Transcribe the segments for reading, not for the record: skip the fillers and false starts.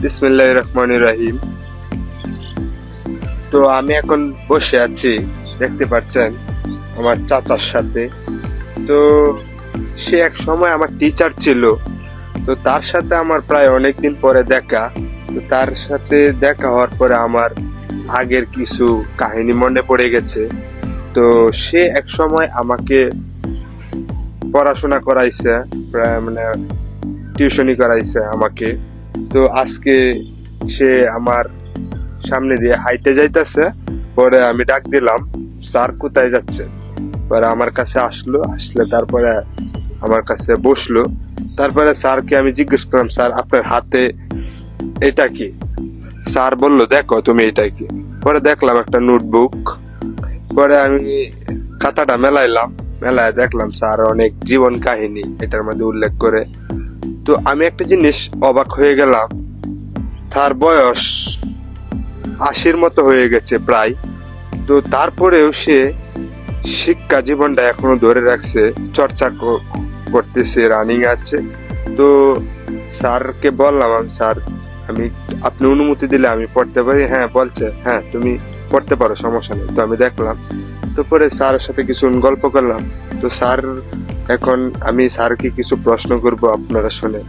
বিসমিল্লাহির রহমানির রহিম। তো আমি এখন বসে আছি, দেখতে পাচ্ছেন, আমার চাচার সাথে। তো সে এক সময় আমার টিচার ছিল। তো তার সাথে আমার প্রায় অনেকদিন পরে দেখা। তো তার সাথে দেখা হওয়ার পরে আমার আগের কিছু কাহিনী মনে পড়ে গেছে। তো সে এক সময় আমাকে পড়াশোনা করাইছে, প্রায় মানে টিউশনি করাইছে আমাকে। তো আজকে সে আমার সামনে দিয়ে হাইটে যাইতেছে, পরে আমি ডাক দিলাম, স্যার কোথায় যাচ্ছে? পরে আমার কাছে আসলে তারপরে আমার কাছে বসলো। তারপরে স্যারকে আমি জিজ্ঞেস করলাম, স্যার আপনার হাতে এটা কি? স্যার বললো, দেখো তুমি এটা কি। পরে দেখলাম একটা নোটবুক। পরে আমি খাতাটা মেলায় দেখলাম স্যার অনেক জীবন কাহিনী এটার মধ্যে উল্লেখ করে। তো আমি একটা জিনিস অবাক হয়ে গেলাম, তার বয়স 80-র মতো হয়ে গেছে প্রায়। তো তারপরেও সে শিক্ষা জীবনটা এখনো ধরে রাখছে, চর্চা করতেছে, রানিং আছে। তো স্যারকে বললাম, স্যার আমি, আপনি অনুমতি দিলে আমি পড়তে পারি? হ্যাঁ বলছে, হ্যাঁ তুমি পড়তে পারো, সমস্যা নেই। তো আমি দেখলাম। তো পরে স্যারের সাথে কিছু গল্প করলাম। তো স্যার, এখন আমি স্যারকে কিছু প্রশ্ন করব, আপনারা শুনে।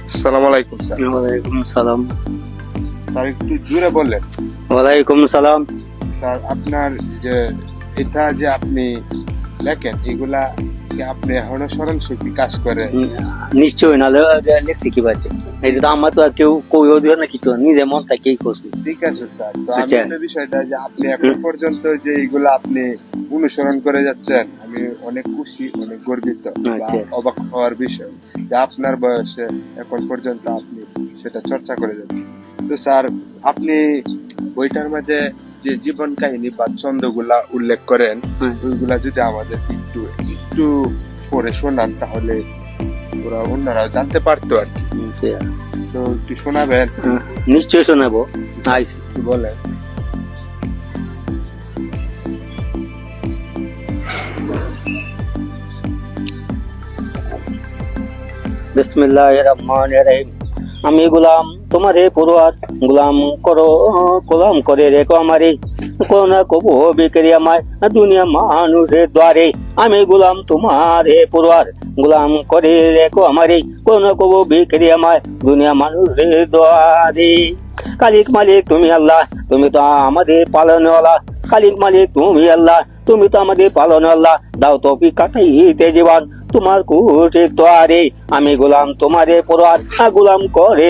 আসসালামু আলাইকুম স্যার। ওয়ালাইকুম সালাম। স্যার একটু জোরে বলেন। ওয়ালাইকুম সালাম। স্যার আপনার যে এটা যে আপনি লেখেন, এগুলা কি আপনি এখনো স্মরণ শক্তি কাজ করে? নিশ্চয়ই, নাহলে লেখছি কি বাড়িতে? এই যে আমার তো আর কেউ কইও দিও না কিছু, নিজে মন থেকেই করছি। ঠিক আছে স্যার। তো আমি আচ্ছা। একটা বিষয়টা যে আপনি এখন পর্যন্ত যে এগুলা আপনি অনুসরণ করে যাচ্ছেন, আমি অনেক খুশি, অনেক গর্বিত, বা আচ্ছা। অবাক হওয়ার বিষয় যে আপনার বয়সে এখন পর্যন্ত আপনি সেটা চর্চা করে যাচ্ছেন। তো স্যার, আপনি বইটার মধ্যে যে জীবন কাহিনী বা ছন্দগুলা উল্লেখ করেন, ওইগুলা যদি আমাদের একটু একটু পড়ে শোনান, তাহলে ওরা অন্যরাও জানতে পারতো আর কি। আচ্ছা। তো একটু শোনাবেন? নিশ্চয়ই শোনাবো। আইসি। একটু বলেন। বিসমিল্লাহির রহমানির রহিম। আমি গোলাম তোমারে পড়ুয়ার, গোলাম করো, গোলাম করে রেখো আমারে, কোন কবু বিক্রি আমায় দুনিয়া মানুষের দ্বারে। আমি গোলাম তোমারে পড়ুয়ার, গোলাম করে রেখো আমারে, কোন কবু বিক্রি আমায় দুনিয়া মানুষের দ্বারে। কালিক মালিক তুমি আল্লাহ, তুমি তো আমাদের পালনওয়ালা। কালিক মালিক তুমি আল্লাহ, তুমি তো আমাদের পালনওয়ালা। দাও তৌফিক কাটাইতে জীবন তোমার কুটির দ্বারে। আমি গোলাম তোমারে পড়ুয়ার, গোলাম করে